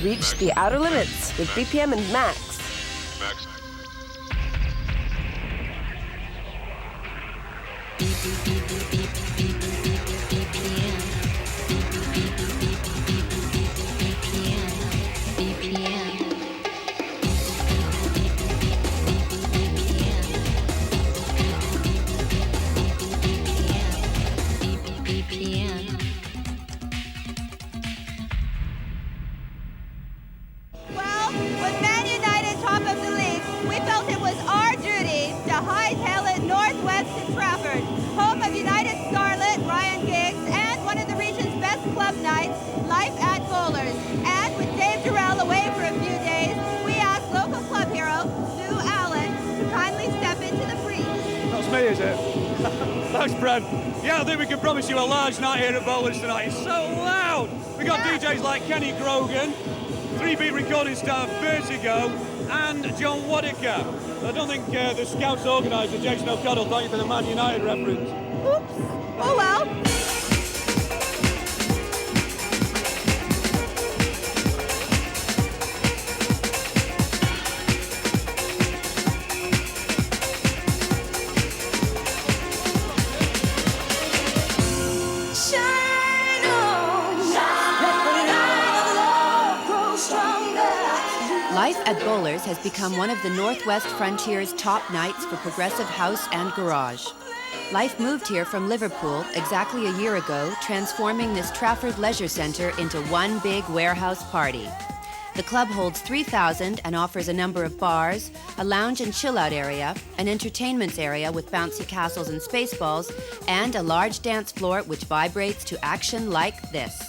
Reach the outer limits with BPM and Max. Well, with Man United top of the league, we felt it was our duty to hightail it northwest to Trafford, home of United Scarlet, Ryan Giggs, and one of the region's best club nights, Life at Bowlers. And with Dave Durrell away for a few days, we asked local club hero, Stu Allan, to kindly step into the breach. That's me, is it? Thanks, Brad. Yeah, I think we can promise you a large night here at Bowlers tonight. It's so loud. We got DJs like Kenny Grogan, 3-beat recording star Vertigo, and John Waddicker. I don't think the Scouts organiser, Jason O'Connell, thank you for the Man United reference. Oops. Oh well. Life at Bowlers has become one of the Northwest Frontier's top nights for progressive house and garage. Life moved here from Liverpool exactly a year ago, transforming this Trafford leisure centre into one big warehouse party. The club holds 3,000 and offers a number of bars, a lounge and chill-out area, an entertainments area with bouncy castles and spaceballs, and a large dance floor which vibrates to action like this.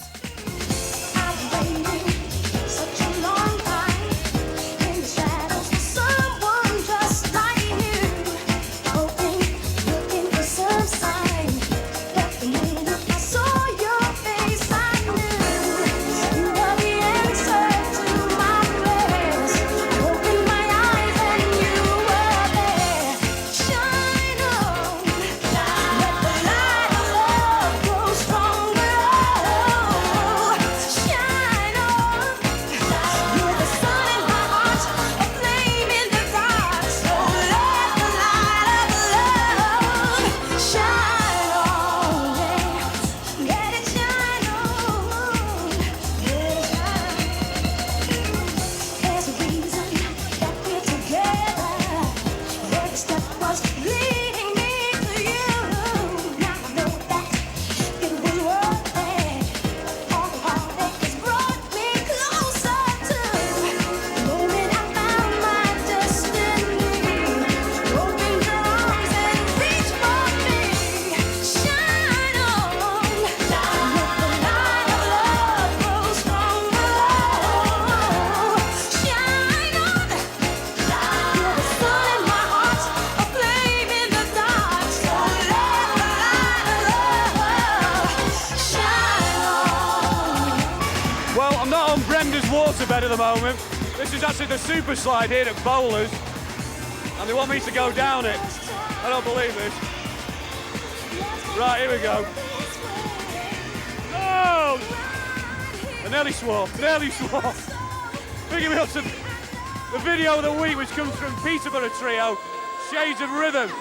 Waterbed at the moment. This is actually the super slide here at Bowlers, and they want me to go down it. I don't believe this. Right, here we go. Oh! I nearly swore. Picking me up to the video of the week, which comes from Peterborough Trio, Shades of Rhythm.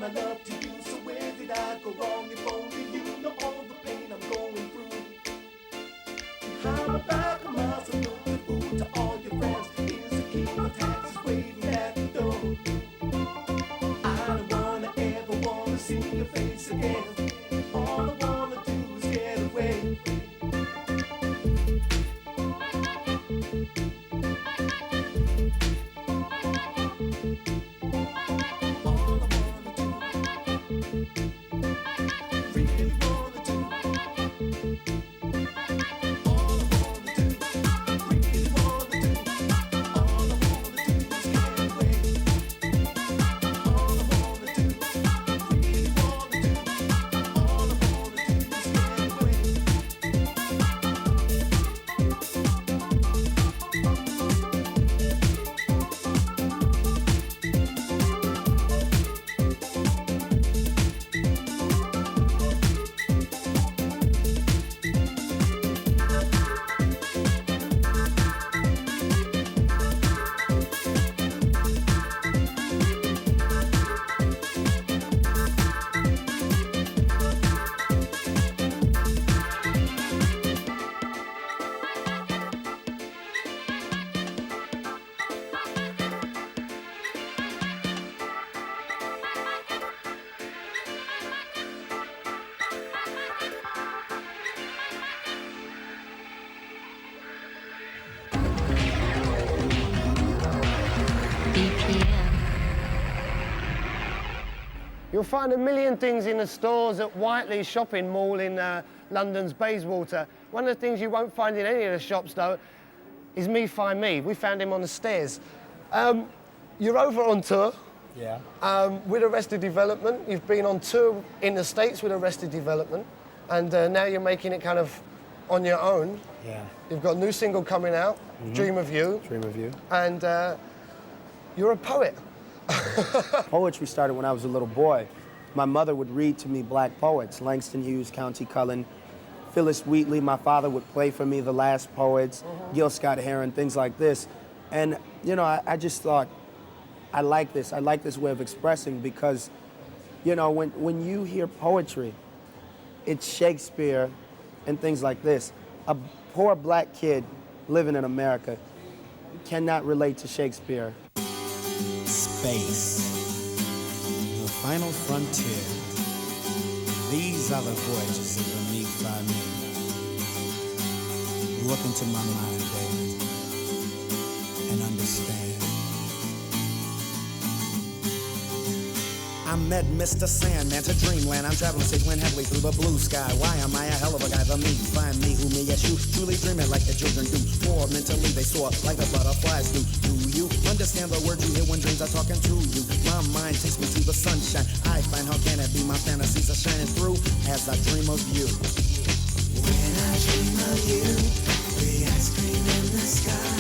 my love to you. So where did I go wrong if only you know all the pain I'm going through? Behind my back, I'm also looking food to all your friends. Here's a key, my taxes waiting at the door. I don't wanna ever wanna see your face again. All I wanna do is get away. BPM. You'll find a million things in the stores at Whiteley Shopping Mall in London's Bayswater. One of the things you won't find in any of the shops, though, is Me Find Me. We found him on the stairs. You're over on tour. Yeah. With Arrested Development. You've been on tour in the States with Arrested Development, and now you're making it kind of on your own. Yeah. You've got a new single coming out, Dream of You. Dream of You. And you're a poet. Poetry started when I was a little boy. My mother would read to me black poets, Langston Hughes, Countee Cullen, Phyllis Wheatley. My father would play for me the last poets, Gil Scott-Heron, things like this. And, you know, I just thought, I like this. I like this way of expressing because, you know, when you hear poetry, it's Shakespeare and things like this. A poor black kid living in America cannot relate to Shakespeare. Space, the final frontier. These are the voyages of the Me Find Me. Look into my mind, baby, and understand. I met Mr. Sandman to dreamland. I'm traveling, sailing heavily through the blue sky. Why am I a hell of a guy? The me, find me, who me, yes you. Truly dreaming like the children do. More mentally they soar like the butterflies do. Do you understand the words you hear when dreams are talking to you? My mind takes me to the sunshine. I find how can it be my fantasies are shining through as I dream of you. When I dream of you, the ice cream in the sky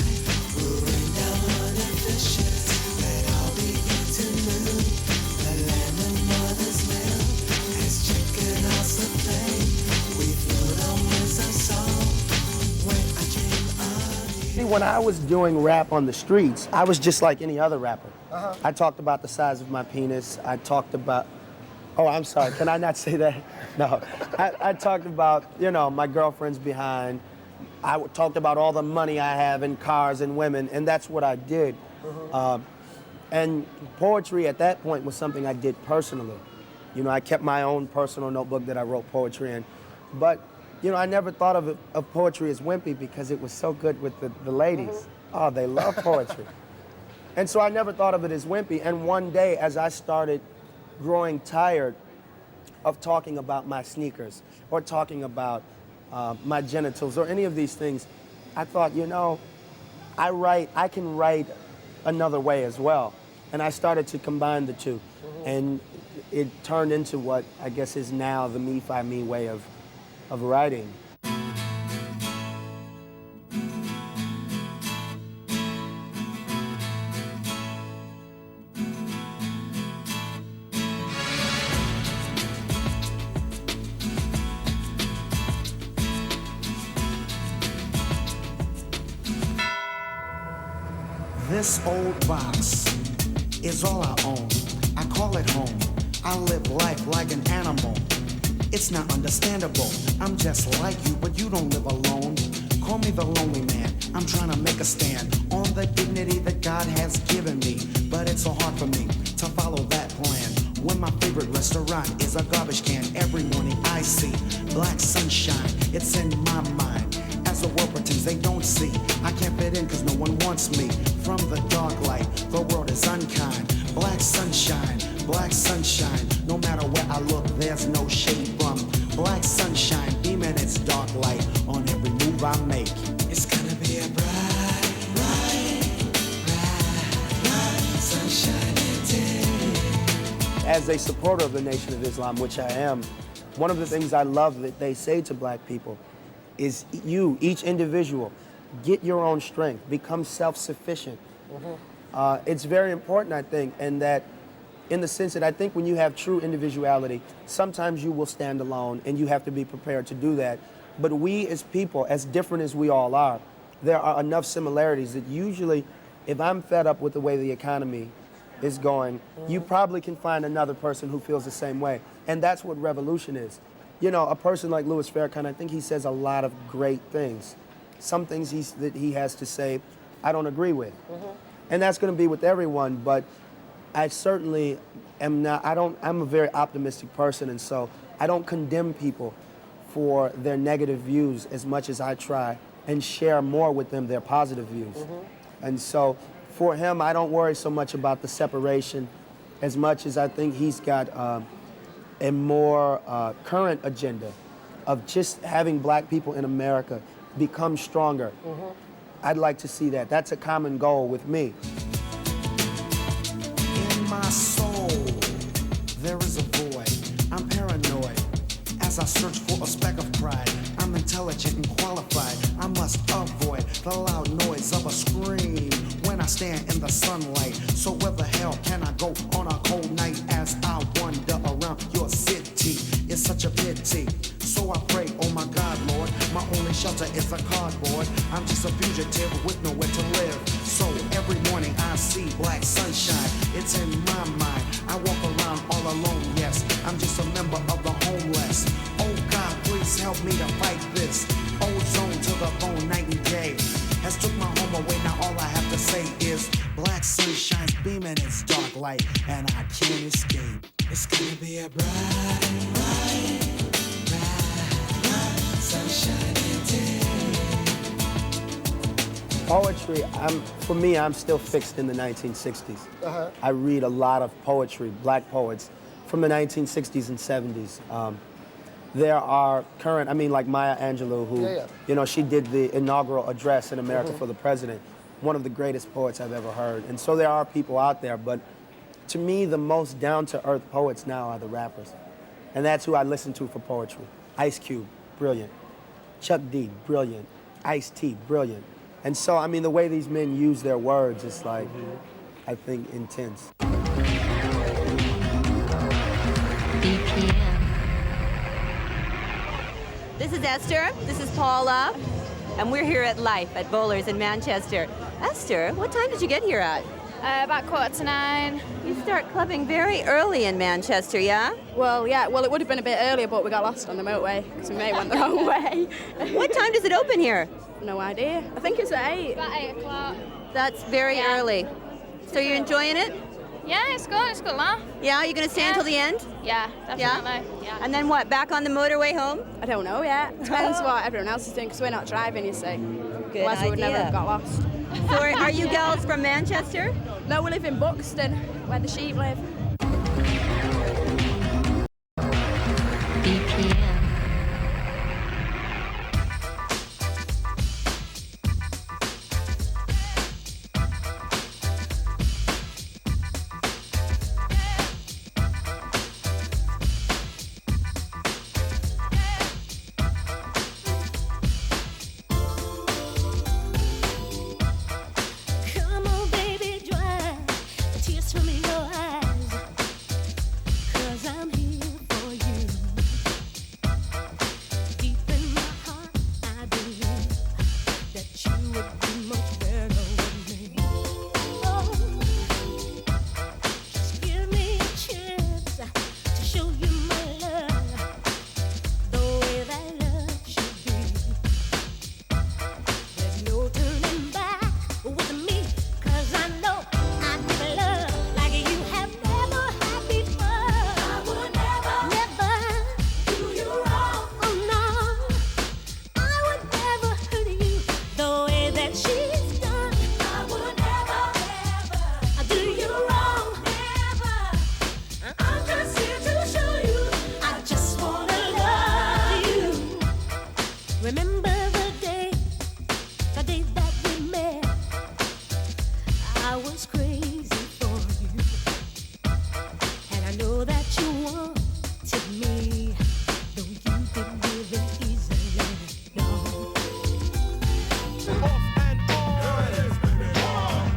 will rain down honey fishes that all begin to move. The land of mother's milk has chicken also play. We float on winds of song when I dream of you. See, when I was doing rap on the streets, I was just like any other rapper. I talked about the size of my penis. I talked about, oh, I'm sorry, can I not say that? No, I talked about, you know, my girlfriend's behind. I talked about all the money I have in cars and women, and that's what I did. And poetry at that point was something I did personally. You know, I kept my own personal notebook that I wrote poetry in. But, you know, I never thought of poetry as wimpy because it was so good with the ladies. Oh, they love poetry. And so I never thought of it as wimpy. And one day, as I started growing tired of talking about my sneakers or talking about my genitals or any of these things, I thought, you know, I can write another way as well. And I started to combine the two. And it turned into what I guess is now the Me Find Me way of writing. This old box is all I own. I call it home. I live life like an animal. It's not understandable. I'm just like you, but you don't live alone. Call me the lonely man. I'm trying to make a stand on the dignity that God has given me. But it's so hard for me to follow that plan when my favorite restaurant is a garbage can. Every morning I see black sunshine. It's in my mind. As the world pretends they don't see, I can't fit in cause no one wants me. From the dark light, the world is unkind. Black sunshine, no matter where I look, there's no shade from black sunshine, beaming its dark light on every move I make. It's gonna be a bright sunshiny day. As a supporter of the Nation of Islam, which I am, one of the things I love that they say to black people is you, each individual, get your own strength, become self-sufficient. It's very important, I think, and that in the sense that I think when you have true individuality, sometimes you will stand alone and you have to be prepared to do that. But we as people, as different as we all are, there are enough similarities that usually, if I'm fed up with the way the economy is going, you probably can find another person who feels the same way. And that's what revolution is. You know, a person like Louis Farrakhan, I think he says a lot of great things. Some things that he has to say, I don't agree with. And that's going to be with everyone, but I certainly am not, I'm a very optimistic person, and so I don't condemn people for their negative views as much as I try and share more with them their positive views. And so for him, I don't worry so much about the separation as much as I think he's got a more current agenda of just having black people in America become stronger. I'd like to see that. That's a common goal with me. In my soul, there is a void. I'm paranoid as I search for a speck of pride. I'm intelligent and qualified. I must avoid the loud noise of a scream when I stand in the sunlight. So where the hell can I go on a cold night as I wander around your city? It's such a pity. So I pray, oh my God, Lord, my only shelter is a cardboard. I'm just a fugitive with nowhere to live. So every morning I see black sunshine. It's in my mind. I walk around all alone, yes. I'm just a member of the homeless. Oh God, please help me to fight this. Ozone to the bone, night and day. Has took my home away, now all I have to say is black sunshine's beaming its dark light, and I can't escape. It's gonna be a bright sunshiny day. Poetry, for me, I'm still fixed in the 1960s. I read a lot of poetry, black poets, from the 1960s and 70s. There are current, I mean, like Maya Angelou, who, you know, she did the inaugural address in America for the president. One of the greatest poets I've ever heard. And so there are people out there, but to me, the most down-to-earth poets now are the rappers. And that's who I listen to for poetry. Ice Cube, brilliant. Chuck D, brilliant. Ice-T, brilliant. And so, I mean, the way these men use their words is like, I think, intense. BPM. This is Esther, this is Paula, and we're here at Life at Bowlers in Manchester. Esther, what time did you get here at? About 8:45. You start clubbing very early in Manchester, yeah? Well, yeah, well, it would have been a bit earlier, but we got lost on the motorway because we may have went the wrong way. What time does it open here? No idea. I think it's at 8. About 8 o'clock. That's very early. So you're enjoying it? Yeah, it's good laugh. Yeah, you gonna stay until the end? Yeah, definitely. Yeah. And then what, back on the motorway home? I don't know yet. Depends what everyone else is doing because we're not driving, you see. Good Otherwise we would never idea. have got lost. So are you gals from Manchester? No, we live in Buxton, where the sheep live. BPM. Come on, baby, dry the tears from your eyes. was crazy for you, and I know that you wanted me, though you didn't give it easily. No. Off and on.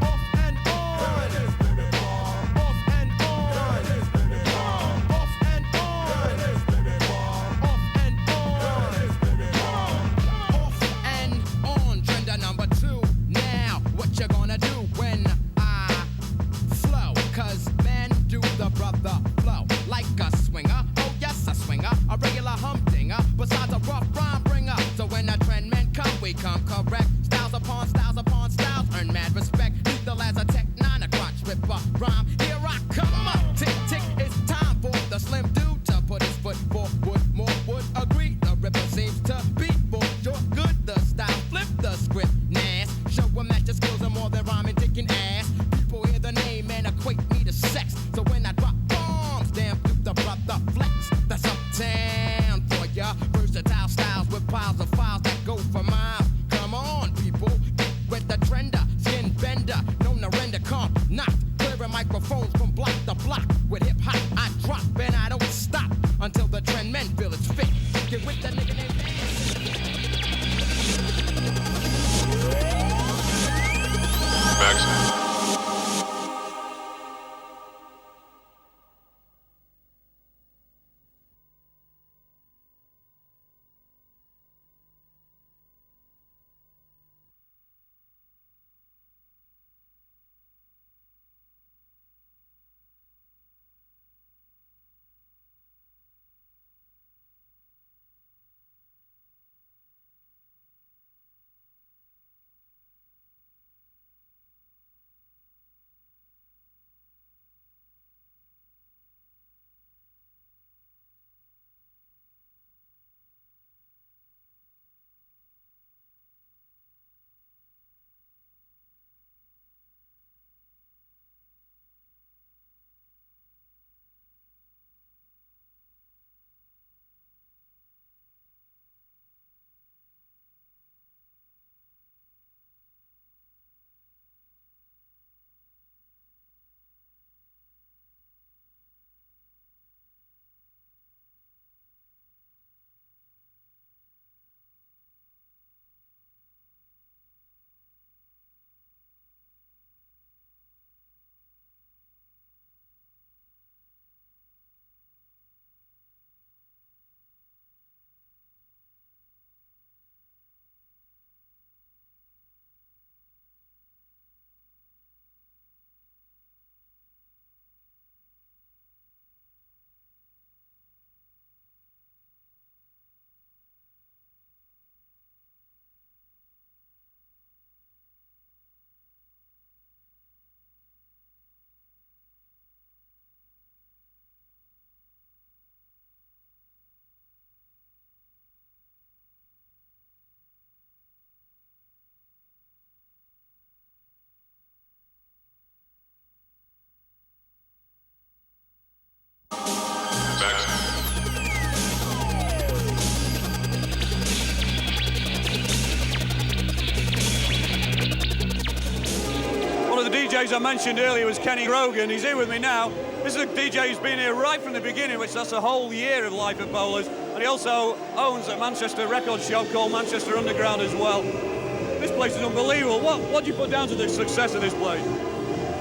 Off and on. Off and on. Off and on. Off and on. Trend number 2. Now, what you gonna do when I flow? 'Cause men do the brother flow like a swinger. Oh yes, a swinger, a regular humdinger. Besides a rough rhyme bringer. So when the trend men come, we come correct. Styles upon styles upon styles, earn mad respect. Lethal as a Tech 9, a crotch ripper rhyme. Here I come up, tick tick. It's time for the slim dude to put his foot forward. More would agree. The ripper seems to be for your good. The style flip the script. Nas, show 'em that your skills are more than rhyming, dicking ass. People hear the name and equate me to sex. So when I drop bombs, damn through the brother flex. That's uptown for ya. Versatile styles with piles of files that go for miles. Come on, people, get with the trender, skin bender, known to render calm, not clearing microphones from block to block. With hip hop, I drop and I don't stop until the trend men feel it's fit. Get with the nigga named One of the DJs I mentioned earlier was Kenny Grogan. He's here with me now. This is a DJ who's been here right from the beginning, which that's a whole year of Life at Bowlers. And he also owns a Manchester record shop called Manchester Underground as well. This place is unbelievable. What do you put down to the success of this place?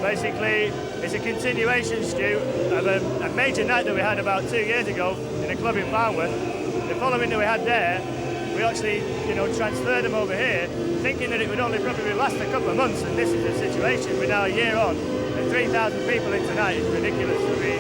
Basically, it's a continuation, Stu, of a major night that we had about 2 years ago in a club in Farnworth. The following that we had there, we actually, transferred them over here, thinking that it would only probably last a couple of months, and this is the situation. We're now a year on, and 3,000 people in tonight is ridiculous for me.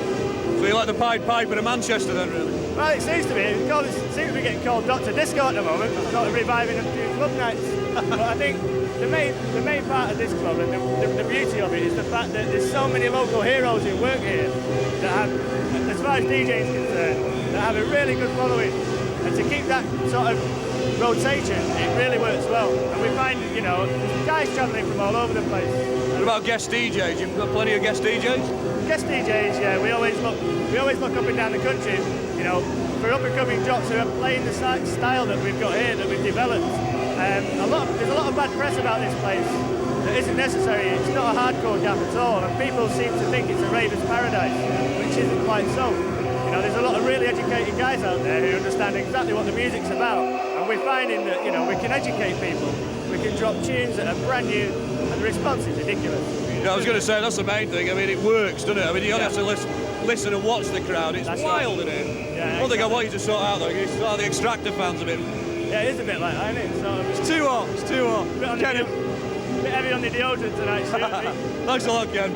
So you like the Pied Piper of Manchester then, really? Well, it seems to be. It seems to be getting called Dr. Disco at the moment, sort of reviving a few club nights. But I think the main part of this club and the beauty of it is the fact that there's so many local heroes who work here that have, as far as DJing is concerned, that have a really good following. And to keep that sort of rotation, it really works well. And we find, guys travelling from all over the place. What about guest DJs? You've got plenty of guest DJs? Guest DJs, yeah. We always look up and down the country, for up and coming drops who are playing the style that we've got here, that we've developed. There's a lot of bad press about this place. that isn't necessary. It's not a hardcore gap at all, and people seem to think it's a raver's paradise, which isn't quite so. You know, there's a lot of really educated guys out there who understand exactly what the music's about, and we're finding that, you know, we can educate people. We can drop tunes that are brand new, and the response is ridiculous. Yeah, I was going to say, that's the main thing. I mean, it works, doesn't it? I mean, you only have to listen and watch the crowd. It's wild, isn't it? Yeah, One thing I want you to sort out, though, is the Extractor fans a bit. Yeah, it is a bit like that, isn't it? So it's too hot, it's too hot. A bit heavy on the deodorant tonight, Stu. Thanks a lot, Ken.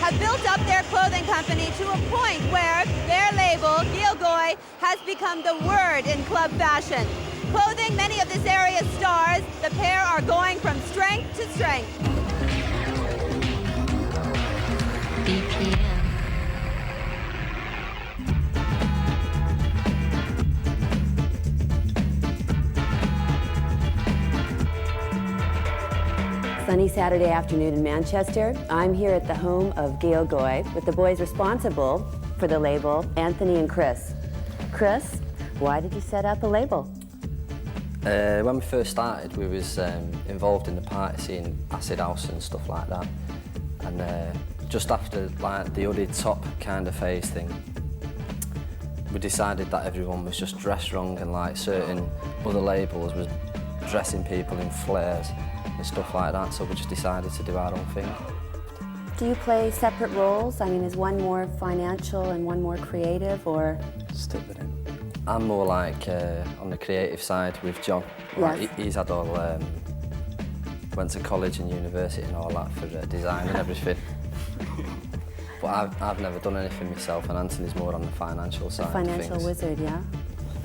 have built up their clothing company to a point where their label, Gilgoy, has become the word in club fashion. Clothing many of this area's stars, the pair are going from strength to strength. BPM. Sunny Saturday afternoon in Manchester. I'm here at the home of Gilgoy with the boys responsible for the label, Anthony and Chris. Chris, why did you set up a label? When we first started, we was involved in the party scene, acid house and stuff like that. And just after like the hooded top kind of phase thing, we decided that everyone was just dressed wrong, and like certain other labels was dressing people in flares and stuff like that, so we just decided to do our own thing. Do you play separate roles? I mean, is one more financial and one more creative, or? Stick with him. I'm more like on the creative side with John. Yes. Like, he's had all, went to college and university and all that for design and everything. But I've never done anything myself, and Anthony's more on the financial side. Financial of things. wizard, yeah?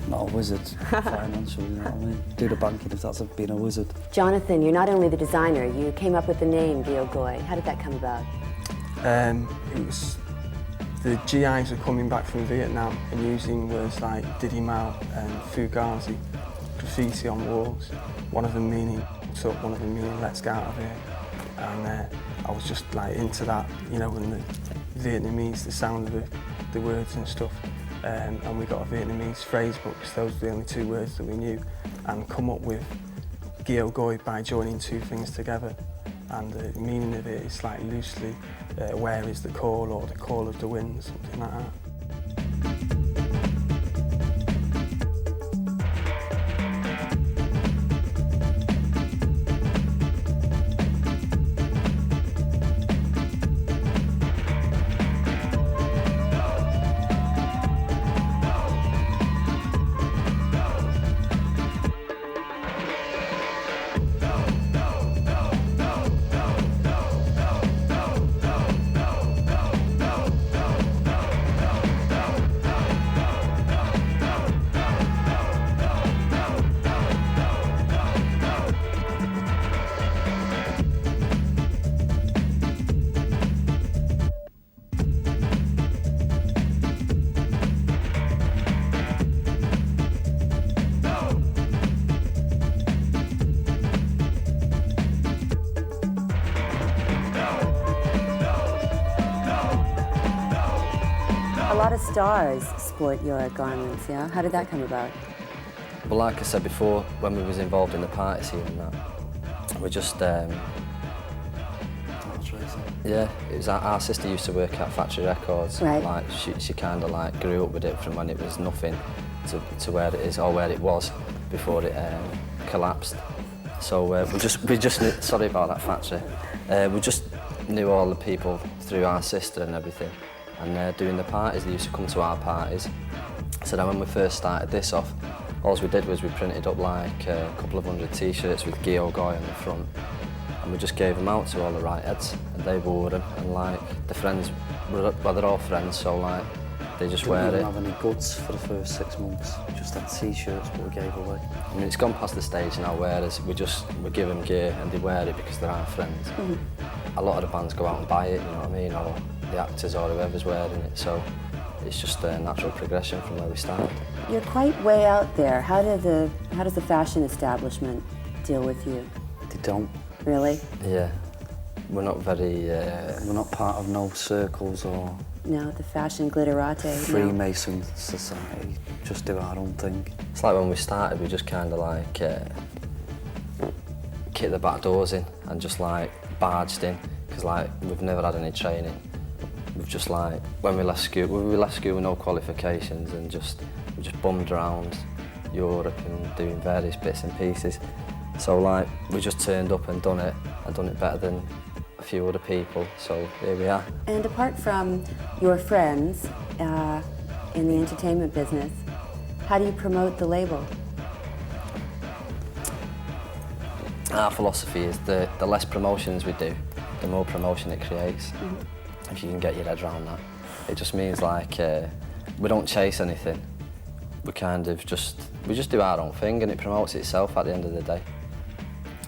Not a wizard, financial, you know what I mean? Do the banking if that's being a wizard. Jonathan, you're not only the designer, you came up with the name Gilgoy. How did that come about? It was the GIs were coming back from Vietnam and using words like Diddy Mao and Fugazi, graffiti on walls. One of them meaning "took," one of them meaning "let's get out of here." And I was just like into that, you know, when the Vietnamese, the sound of the words and stuff. And we got a Vietnamese phrase book, because those were the only two words that we knew, and come up with Gilgoy by joining two things together. And the meaning of it is like loosely, where is the call, or the call of the wind, something like that. A lot of stars sport your garments, yeah? How did that come about? Well, like I said before, when we was involved in the party scene and that, we just, yeah, it was our sister used to work at Factory Records. Right. Like, she kind of like grew up with it from when it was nothing to where it is, or where it was before it collapsed. So we just knew, sorry about that, Factory. We just knew all the people through our sister and everything. And doing the parties, they used to come to our parties. So then when we first started this off, all we did was we printed up like a couple of 100 t-shirts with Geo Goy on the front, and we just gave them out to all the right heads, and they wore them, and like the friends, well, they're all friends, so like they just wear it. Didn't even have any goods for the first 6 months, just had t-shirts what we gave away. I mean, it's gone past the stage now, whereas we give them gear and they wear it because they're our friends. A lot of the bands go out and buy it, you know what I mean, or the actors or whoever's wearing it, so it's just a natural progression from where we started. You're quite way out there. How does the fashion establishment deal with you? They don't. Really? Yeah. We're not very... We're not part of no circles or... No, the fashion glitterati. Freemason society. Just do our own thing. It's like when we started, we just kind of like kicked the back doors in and just like barged in, because like we've never had any training. We've just like, when we left school with no qualifications, and we just bummed around Europe and doing various bits and pieces. So like, we just turned up and done it better than a few other people, so here we are. And apart from your friends in the entertainment business, how do you promote the label? Our philosophy is the less promotions we do, the more promotion it creates. If you can get your head around that. It just means like, we don't chase anything. We kind of we just do our own thing, and it promotes itself at the end of the day.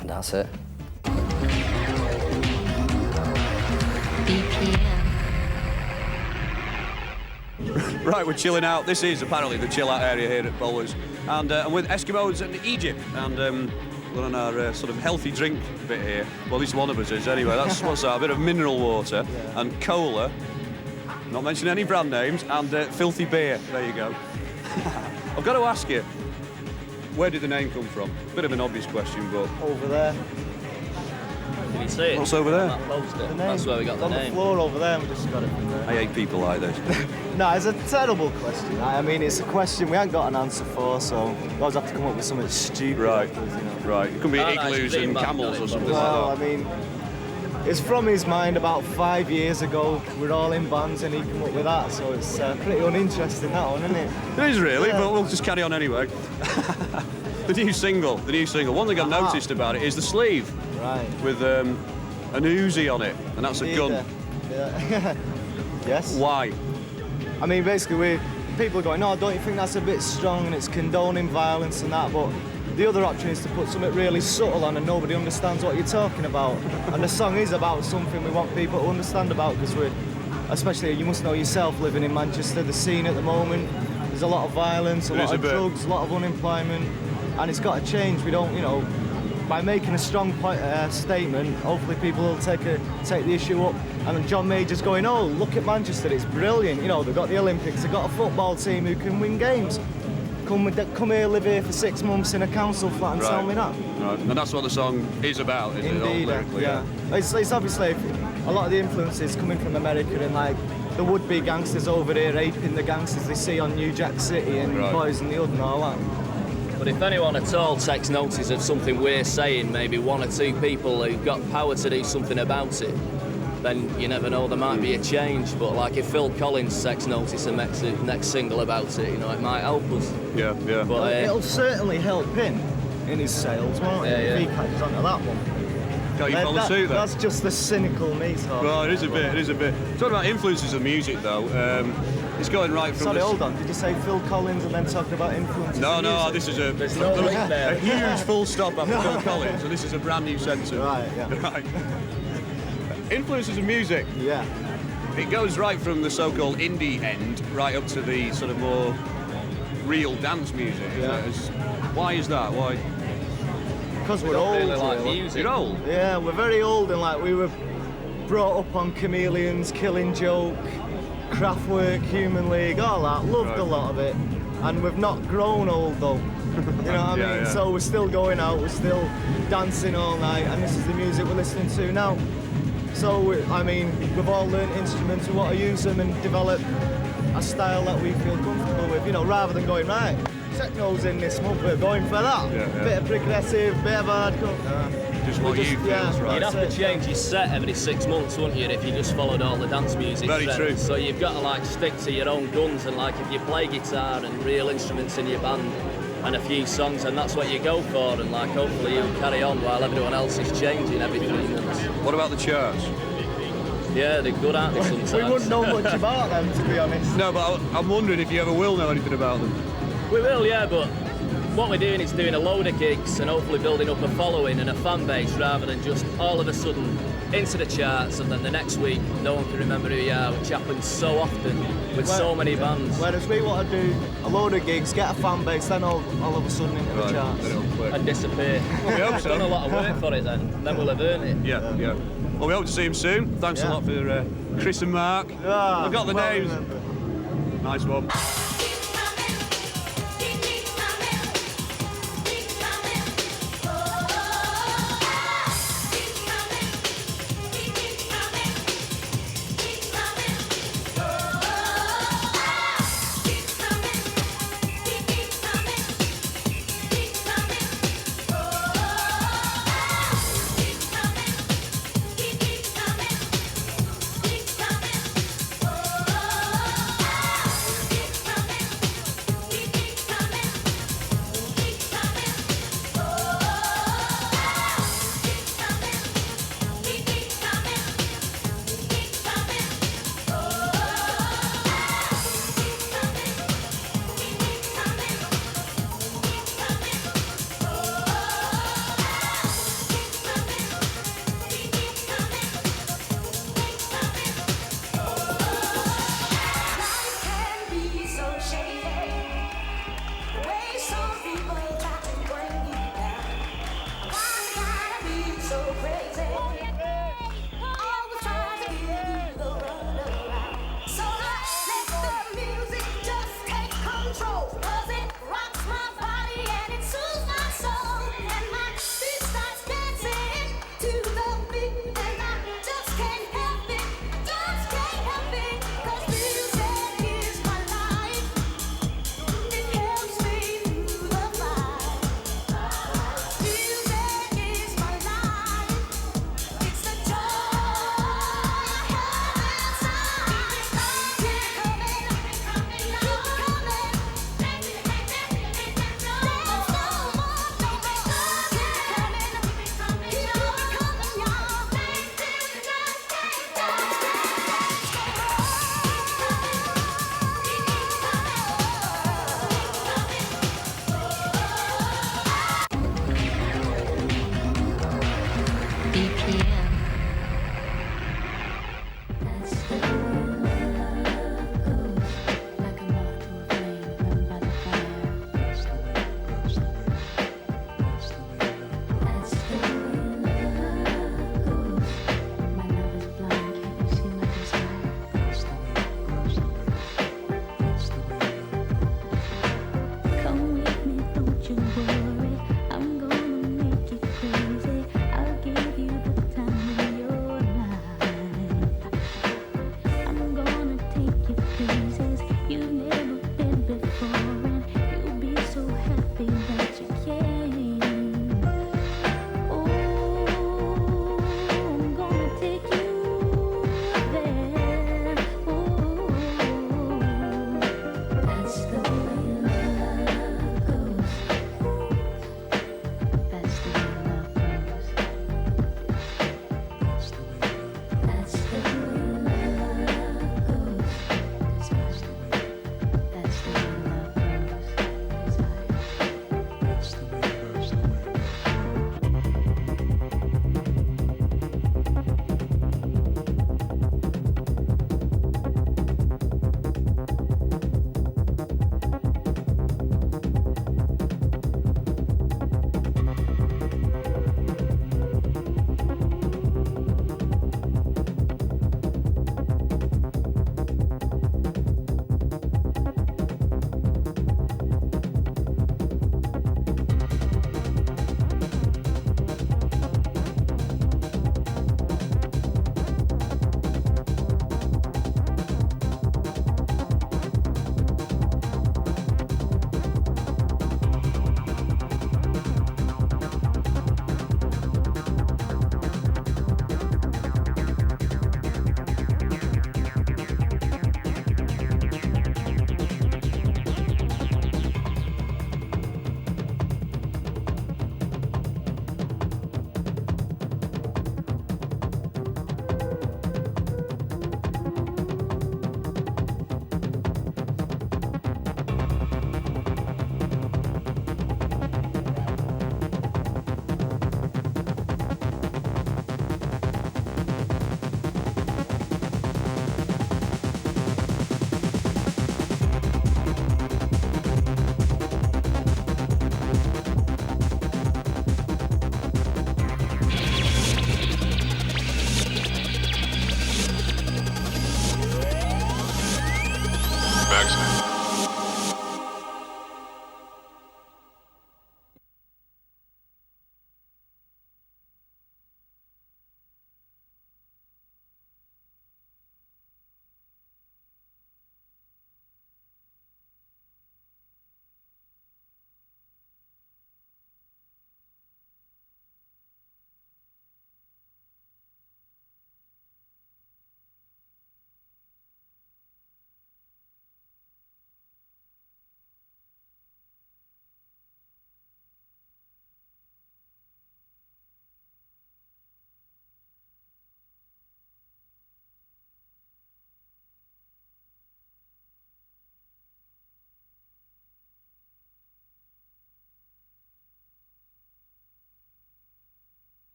And that's it. Right, we're chilling out. This is apparently the chill out area here at Bowlers. And I'm with Eskimos in Egypt. And we're on our sort of healthy drink bit here. Well, at least one of us is anyway. That's what's that, a bit of mineral water and cola. Not mentioning any brand names, and filthy beer. There you go. I've got to ask you, where did the name come from? Bit of an obvious question, but... Over there. Can you see it? What's over there? That poster. That's where we got the name. On the floor over there, we just got it from there. I hate people like this. No, it's a terrible question. I mean, it's a question we haven't got an answer for, so we always have to come up with something stupid. Right, afterwards, you know. Right. It could be igloos and camels or something well, like that. I mean, it's from his mind about 5 years ago. We're all in bands and he came up with that, so it's pretty uninteresting, that one, isn't it? It is really, but we'll just carry on anyway. The new single. One thing I've noticed about it is the sleeve. Right. With an Uzi on it, and that's a gun. Yeah. Yes. Why? I mean, basically, people are going, no, don't you think that's a bit strong and it's condoning violence and that, but the other option is to put something really subtle on and nobody understands what you're talking about. And the song is about something we want people to understand about, because especially, you must know yourself, living in Manchester, the scene at the moment, there's a lot of violence, a lot of drugs, a lot of unemployment, and it's got to change. We don't, by making a strong statement, hopefully people will take the issue up. And John Major's going, oh, look at Manchester, it's brilliant. They've got the Olympics, they've got a football team who can win games. Come here, live here for 6 months in a council flat and tell me that. Right. And that's what the song is about, isn't it? Indeed, yeah. It's obviously a lot of the influences coming from America, and like the would-be gangsters over here aping the gangsters they see on New Jack City and Boys in the Hood and all that. But if anyone at all takes notice of something we're saying, maybe one or two people who've got power to do something about it, then you never know, there might be a change. But like if Phil Collins takes notice and makes the next single about it, it might help us. Yeah. But it'll certainly help him in his sales, won't it? If he catches onto that one. Can't you follow suit then? That's just the cynical me talking. Well, it is a bit. Talking about influences of music though, it's going right from... Sorry, hold on. Did you say Phil Collins and then talking about influences? No, this is a huge full stop after Phil Collins, and this is a brand new sentence. Right, yeah. Right. Influences of music. Yeah. It goes right from the so-called indie end right up to the sort of more real dance music. Why is that? Why? Because we're old. Really like music. You're old? Yeah, we're very old, and like we were brought up on Chameleons, Killing Joke, Kraftwerk, Human League, all that. Loved Right. a lot of it. And we've not grown old though. You know what I Yeah, mean? yeah. So we're still going out, we're still dancing all night, and this is the music we're listening to now. So, we've all learned instruments, we want to use them and develop a style that we feel comfortable with, you know, rather than going, right, techno's in this month, we're going for that. Yeah, yeah. Bit of progressive, bit of hardcore. Just what you feels right. You'd have to change your set every 6 months, wouldn't you, if you just followed all the dance music Very trends. true. So you've got to like stick to your own guns, and like if you play guitar and real instruments in your band and a few songs, and that's what you go for, and like hopefully you carry on while everyone else is changing every 3 months. What about the charts? Yeah, they're good, aren't they, sometimes? We wouldn't know much about them, to be honest. No, but I'm wondering if you ever will know anything about them. We will, yeah, but what we're doing is doing a load of gigs and hopefully building up a following and a fan base rather than just all of a sudden into the charts and then the next week no one can remember who you are, which happens so often with so many bands. Whereas we want to do a load of gigs, get a fan base, then all of a sudden into the charts. And disappear. Well, we hope so. We've done a lot of work for it then, and then we'll have earned it. Yeah, yeah. Well, we hope to see him soon. Thanks a lot for Chris and Mark. Ah, I've got the well names. remembered. Nice one.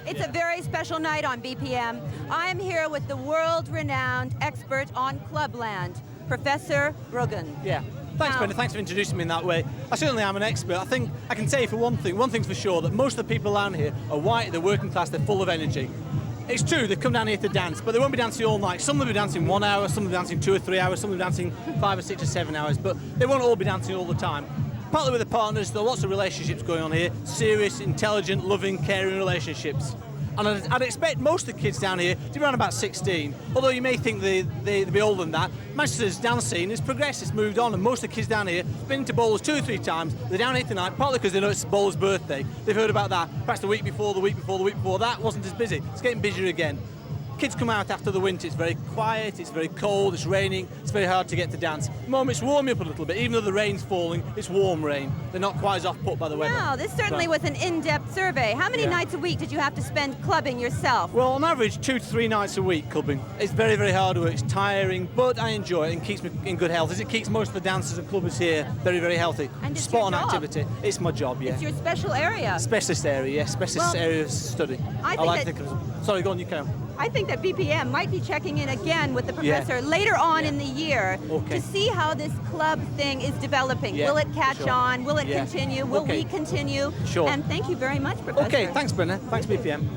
It's a very special night on BPM. I'm here with the world-renowned expert on Clubland, Professor Brogan. Yeah. Thanks, Brenda. Thanks for introducing me in that way. I certainly am an expert. I think I can tell you for one thing's for sure, that most of the people around here are white, they're working class, they're full of energy. It's true, they've come down here to dance, but they won't be dancing all night. Some will be dancing 1 hour, some will be dancing 2 or 3 hours, some will be dancing 5 or 6 or 7 hours, but they won't all be dancing all the time. Partly with the partners, there are lots of relationships going on here, serious, intelligent, loving, caring relationships. And I'd expect most of the kids down here to be around about 16, although you may think they'd be older than that. Manchester's dance scene has progressed, it's moved on, and most of the kids down here have been to bowlers 2 or 3 times. They're down here tonight, partly because they know it's bowler's birthday. They've heard about that. Perhaps the week before that wasn't as busy. It's getting busier again. Kids come out after the winter, it's very quiet, it's very cold, it's raining, it's very hard to get to dance. At the moment it's warming up a little bit, even though the rain's falling, it's warm rain. They're not quite as off-put by the weather. No, this certainly was an in-depth survey. How many nights a week did you have to spend clubbing yourself? Well, on average, 2 to 3 nights a week clubbing. It's very, very hard work, it's tiring, but I enjoy it and keeps me in good health, as it keeps most of the dancers and clubbers here very, very healthy. And it's spot on your job. activity. It's my job, yeah. It's your special area. Specialist area, yes, specialist area of study. I think Sorry, go on, you can. I think that BPM might be checking in again with the professor later on in the year to see how this club thing is developing. Yeah, will it catch sure. on? Will it Yeah. continue? Will we continue? Sure. And thank you very much, Professor. Okay, thanks, Brenna. Thanks, BPM.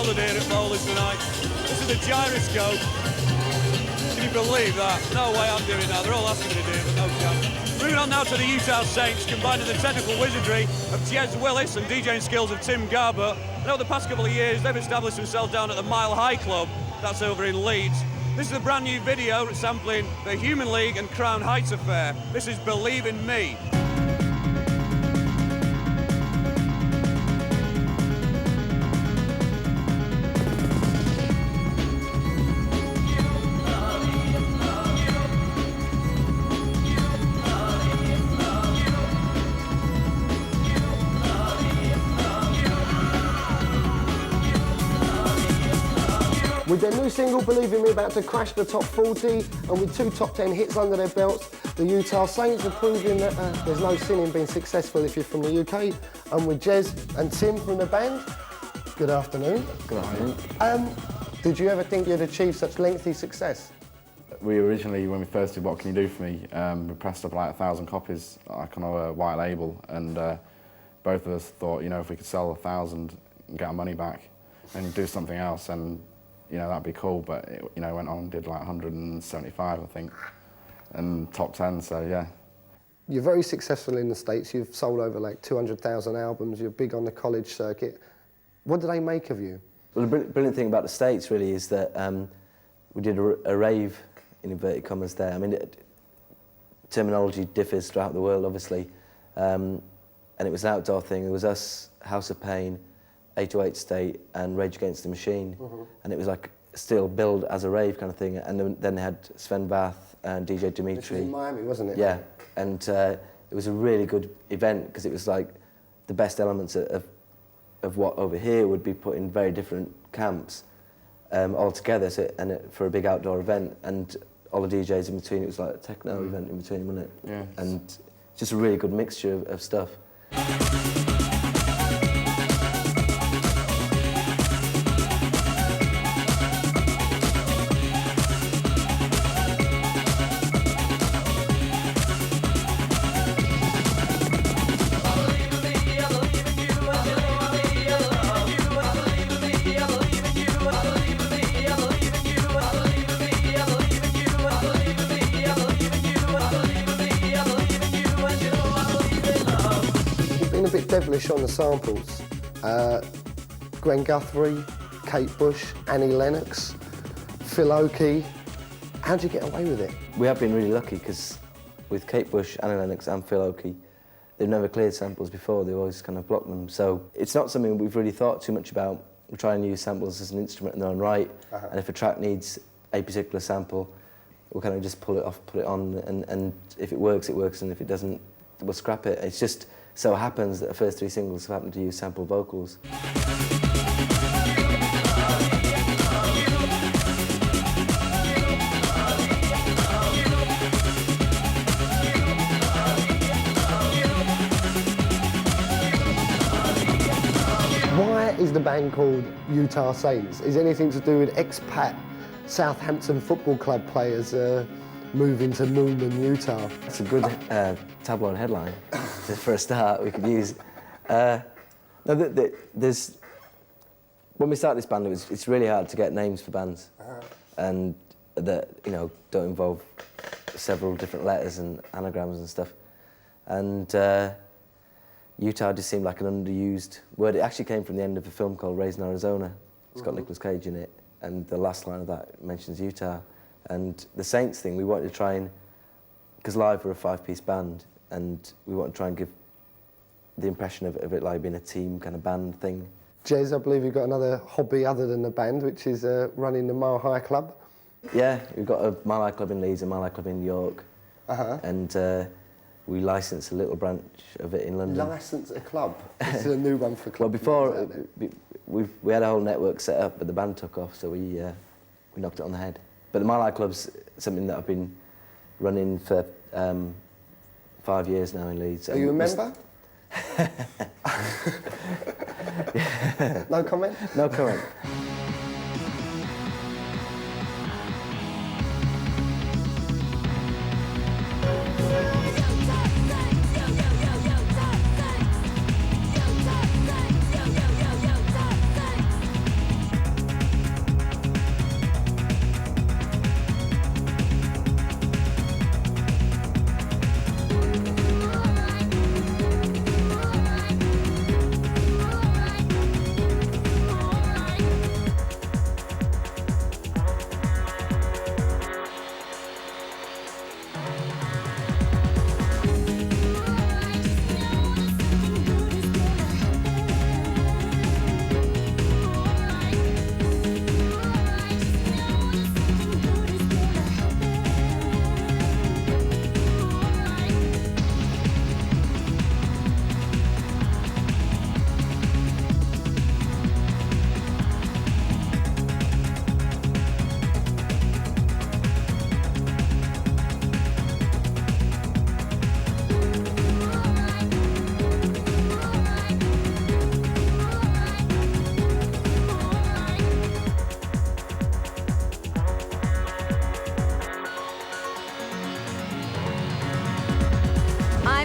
Ireland here at Bowlers tonight. This is the gyroscope. Can you believe that? No way I'm doing that. They're all asking me to do it, but no chance. Moving on now to the Utah Saints, combining the technical wizardry of Jez Willis and DJing skills of Tim Garber. And over the past couple of years, they've established themselves down at the Mile High Club. That's over in Leeds. This is a brand new video sampling the Human League and Crown Heights affair. This is Believe in Me. With their new single, Believe in Me, about to crash the top 40, and with 2 top 10 hits under their belts, the Utah Saints are proving that there's no sin in being successful if you're from the UK. And with Jez and Tim from the band, good afternoon. Good afternoon. Did you ever think you'd achieve such lengthy success? We originally, when we first did What Can You Do For Me, we pressed up like 1,000 copies, like on a white label, and both of us thought, you know, if we could sell 1,000 and get our money back and do something else, and you know, that'd be cool, but it, you know, went on and did like 175, I think, and top 10, so yeah. You're very successful in the States. You've sold over like 200,000 albums. You're big on the college circuit. What do they make of you? Well, the brilliant thing about the States really is that we did a rave, in inverted commas there. I mean, terminology differs throughout the world, obviously, and it was an outdoor thing. It was us, House of Pain, 808 State and Rage Against the Machine, and it was like still billed as a rave kind of thing. And then they had Sven Bath and DJ Dimitri. Which was in Miami, wasn't it? Yeah, and it was a really good event because it was like the best elements of what over here would be put in very different camps all together. So, for a big outdoor event, and all the DJs in between, it was like a techno event in between, wasn't it? Yeah. And just a really good mixture of stuff. A bit devilish on the samples. Gwen Guthrie, Kate Bush, Annie Lennox, Phil Oakey. How'd you get away with it? We have been really lucky because with Kate Bush, Annie Lennox and Phil Oakey, they've never cleared samples before. They've always kind of blocked them. So it's not something we've really thought too much about. We try and use samples as an instrument in their own right. And if a track needs a particular sample, we'll kind of just pull it off, put it on, and if it works, and if it doesn't, we'll scrap it. It's just so happens that the first 3 singles have happened to use sample vocals. Why is the band called Utah Saints? Is it anything to do with expat Southampton Football Club players moving to Moolman, Utah? It's a good tabloid headline. For a start, we could use. No, there's. When we started this band, it's really hard to get names for bands, and that don't involve several different letters and anagrams and stuff. And Utah just seemed like an underused word. It actually came from the end of a film called Raised in Arizona. It's got Nicolas Cage in it, and the last line of that mentions Utah. And the Saints thing, we wanted to try and, because live we're a 5-piece band, and we want to try and give the impression of it like being a team kind of band thing. Jez, I believe you've got another hobby other than the band, which is running the Mile High Club. Yeah, we've got a Mile High Club in Leeds, a Mile High Club in York, and we license a little branch of it in London. License a club? This is a new one for clubs. Well, before, we had a whole network set up, but the band took off, so we knocked it on the head. But the Mile High Club's something that I've been running for 5 years now in Leeds. Are you a member? No comment? No comment.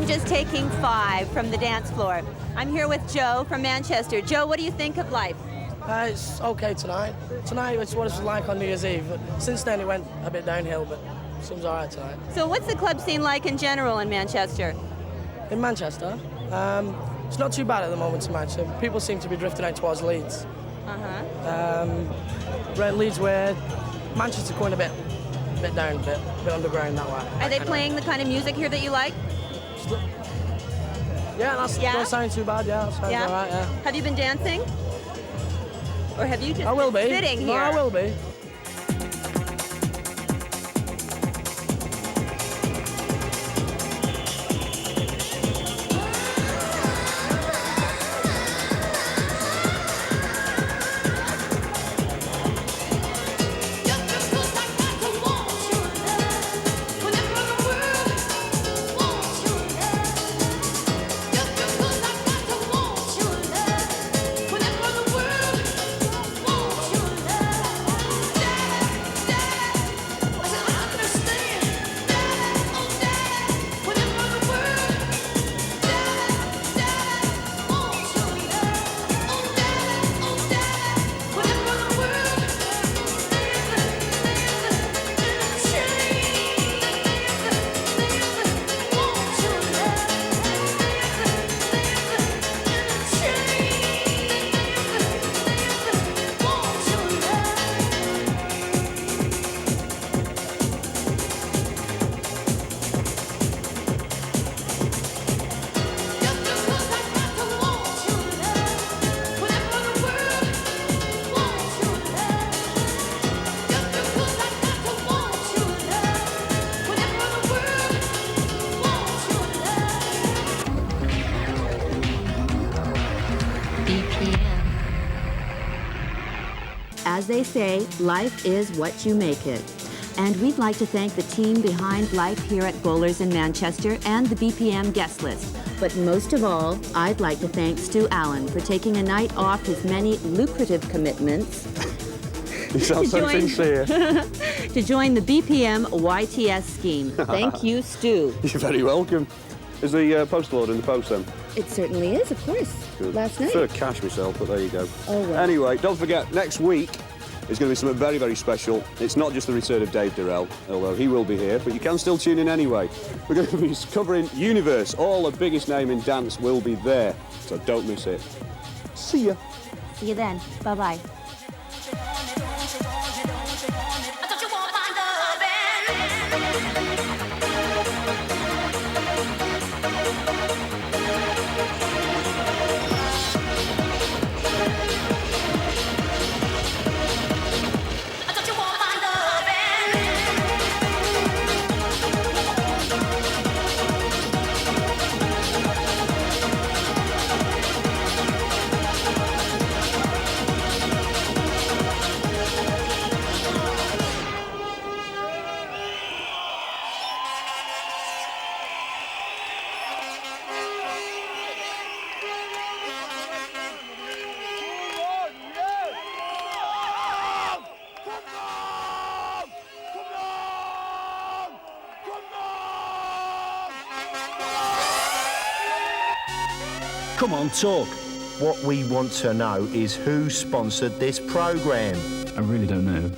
I'm just taking 5 from the dance floor. I'm here with Joe from Manchester. Joe, what do you think of life? It's okay tonight. Tonight it's what it was like on New Year's Eve. Since then it went a bit downhill, but seems all right tonight. So what's the club scene like in general in Manchester? In Manchester, it's not too bad at the moment in Manchester. People seem to be drifting out towards Leeds. Around Leeds where Manchester going a bit down, a bit underground that way. Are they playing the kind of music here that you like? Yeah, that sounds too bad. Yeah, that sounds all right. Yeah. Have you been dancing? Or have you just I will been be. sitting No, here? I will be. As they say, life is what you make it. And we'd like to thank the team behind life here at Bowlers in Manchester and the BPM guest list. But most of all, I'd like to thank Stu Allan for taking a night off his many lucrative commitments You sound so sincere. to join the BPM YTS scheme. Thank you, Stu. You're very welcome. Is the postal order in the post then? It certainly is, of course. Good. Last night. For cash myself, but there you go. Oh, well. Anyway, don't forget, next week is going to be something very, very special. It's not just the return of Dave Durrell, although he will be here, but you can still tune in anyway. We're going to be covering Universe. All the biggest name in dance will be there, so don't miss it. See ya. See you then. Bye-bye. Come on, talk. What we want to know is who sponsored this programme. I really don't know.